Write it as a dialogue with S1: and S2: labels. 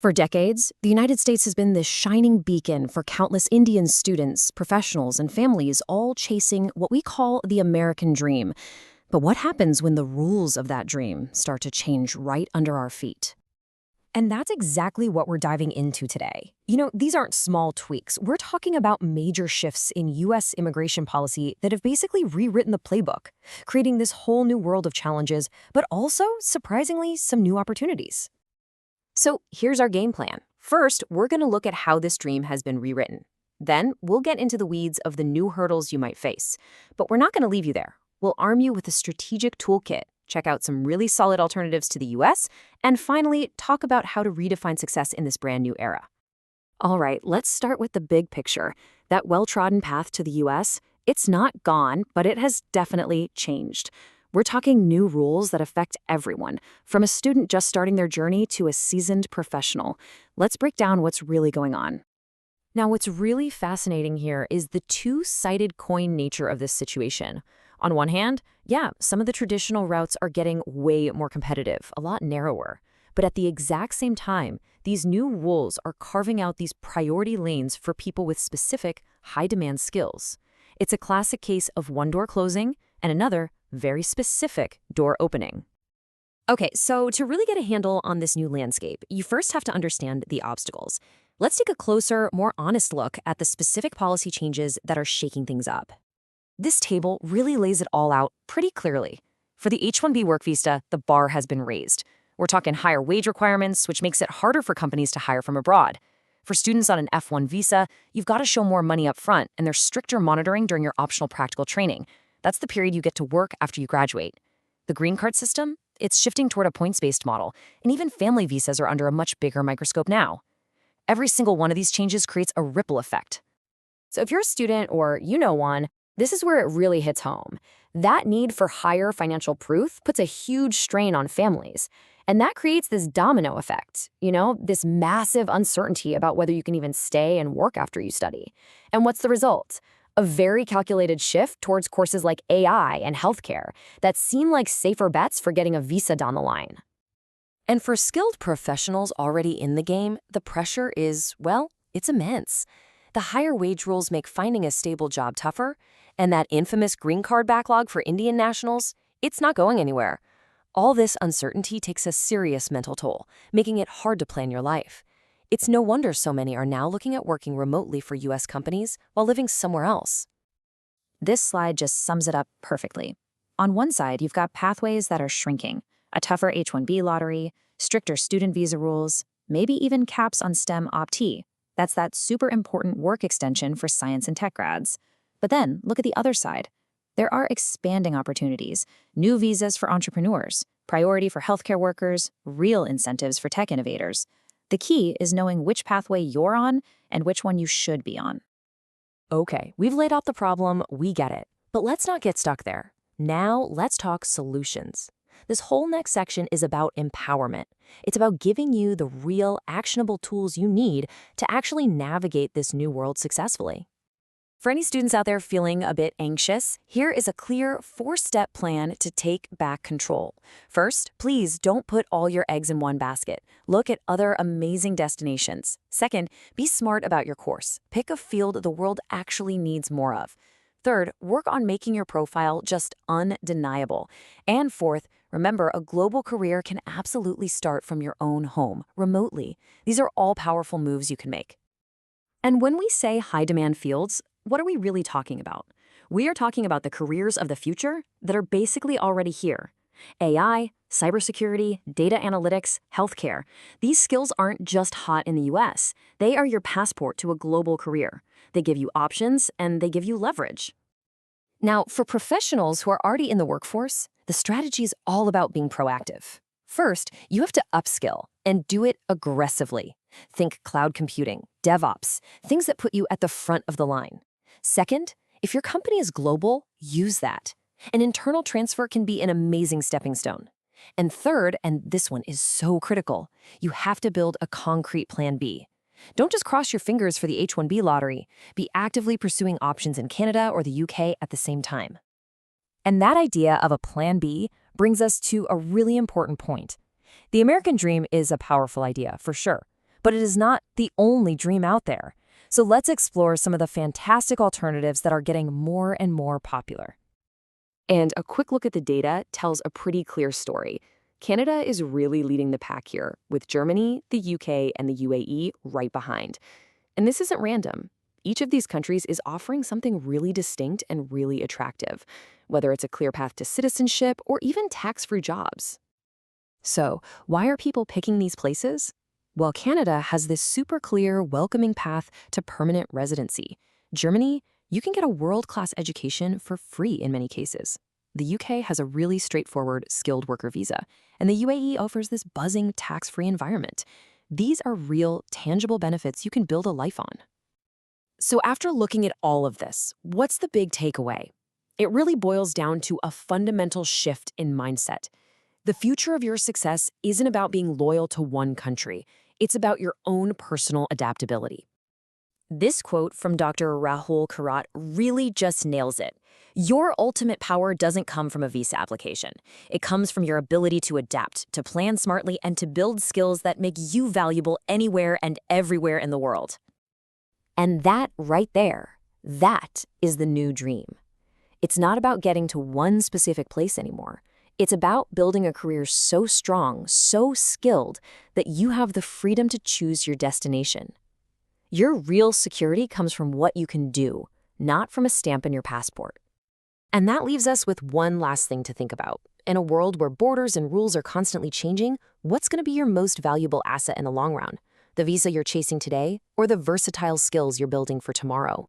S1: For decades, the United States has been this shining beacon for countless Indian students, professionals, and families all chasing what we call the American dream. But what happens when the rules of that dream start to change right under our feet?
S2: And that's exactly what we're diving into today. These aren't small tweaks. We're talking about major shifts in U.S. immigration policy that have basically rewritten the playbook, creating this whole new world of challenges, but also, surprisingly, some new opportunities. So here's our game plan. First, we're going to look at how this dream has been rewritten. Then, we'll get into the weeds of the new hurdles you might face. But we're not going to leave you there. We'll arm you with a strategic toolkit, check out some really solid alternatives to the US, and finally, talk about how to redefine success in this brand new era. All right, let's start with the big picture. That well-trodden path to the US, it's not gone, but it has definitely changed. We're talking new rules that affect everyone, from a student just starting their journey to a seasoned professional. Let's break down what's really going on. Now, what's really fascinating here is the two-sided coin nature of this situation. On one hand, some of the traditional routes are getting way more competitive, a lot narrower. But at the exact same time, these new rules are carving out these priority lanes for people with specific, high-demand skills. It's a classic case of one door closing and another very specific door opening. Okay, so to really get a handle on this new landscape, you first have to understand the obstacles. Let's take a closer, more honest look at the specific policy changes that are shaking things up. This table really lays it all out pretty clearly. For the H-1B work visa, the bar has been raised. We're talking higher wage requirements, which makes it harder for companies to hire from abroad. For students on an F-1 visa, you've got to show more money up front, and there's stricter monitoring during your optional practical training. That's the period you get to work after you graduate. The green card system? It's shifting toward a points-based model, and even family visas are under a much bigger microscope now. Every single one of these changes creates a ripple effect. So if you're a student or you know one, this is where it really hits home. That need for higher financial proof puts a huge strain on families. And that creates this domino effect, this massive uncertainty about whether you can even stay and work after you study. And what's the result? A very calculated shift towards courses like AI and healthcare that seem like safer bets for getting a visa down the line. And for skilled professionals already in the game, the pressure is, it's immense. The higher wage rules make finding a stable job tougher, and that infamous green card backlog for Indian nationals, it's not going anywhere. All this uncertainty takes a serious mental toll, making it hard to plan your life. It's no wonder so many are now looking at working remotely for U.S. companies while living somewhere else.
S1: This slide just sums it up perfectly. On one side, you've got pathways that are shrinking, a tougher H-1B lottery, stricter student visa rules, maybe even caps on STEM optee. That's that super important work extension for science and tech grads. But then, look at the other side. There are expanding opportunities, new visas for entrepreneurs, priority for healthcare workers, real incentives for tech innovators. The key is knowing which pathway you're on and which one you should be on.
S2: Okay, we've laid out the problem, we get it. But let's not get stuck there. Now, let's talk solutions. This whole next section is about empowerment. It's about giving you the real, actionable tools you need to actually navigate this new world successfully. For any students out there feeling a bit anxious, here is a clear 4-step plan to take back control. First, please don't put all your eggs in one basket. Look at other amazing destinations. Second, be smart about your course. Pick a field the world actually needs more of. Third, work on making your profile just undeniable. And fourth, remember, a global career can absolutely start from your own home, remotely. These are all powerful moves you can make. And when we say high-demand fields, what are we really talking about? We are talking about the careers of the future that are basically already here. AI, cybersecurity, data analytics, healthcare. These skills aren't just hot in the US. They are your passport to a global career. They give you options and they give you leverage. Now, for professionals who are already in the workforce, the strategy is all about being proactive. First, you have to upskill and do it aggressively. Think cloud computing, DevOps, things that put you at the front of the line. Second, if your company is global, use that. An internal transfer can be an amazing stepping stone. And third, and this one is so critical, you have to build a concrete plan B. Don't just cross your fingers for the H-1B lottery. Be actively pursuing options in Canada or the UK at the same time. And that idea of a plan B brings us to a really important point. The American dream is a powerful idea, for sure. But it is not the only dream out there. So let's explore some of the fantastic alternatives that are getting more and more popular.
S3: And a quick look at the data tells a pretty clear story. Canada is really leading the pack here, with Germany, the UK, and the UAE right behind. And this isn't random. Each of these countries is offering something really distinct and really attractive, whether it's a clear path to citizenship or even tax-free jobs. So, why are people picking these places? Well, Canada has this super clear, welcoming path to permanent residency. Germany, you can get a world-class education for free in many cases. The UK has a really straightforward skilled worker visa, and the UAE offers this buzzing tax-free environment. These are real, tangible benefits you can build a life on. So after looking at all of this, what's the big takeaway? It really boils down to a fundamental shift in mindset. The future of your success isn't about being loyal to one country. It's about your own personal adaptability. This quote from Dr. Rahul Karat really just nails it. Your ultimate power doesn't come from a visa application. It comes from your ability to adapt, to plan smartly, and to build skills that make you valuable anywhere and everywhere in the world. And that right there, that is the new dream. It's not about getting to one specific place anymore. It's about building a career so strong, so skilled, that you have the freedom to choose your destination. Your real security comes from what you can do, not from a stamp in your passport. And that leaves us with one last thing to think about. In a world where borders and rules are constantly changing, what's going to be your most valuable asset in the long run? The visa you're chasing today, or the versatile skills you're building for tomorrow?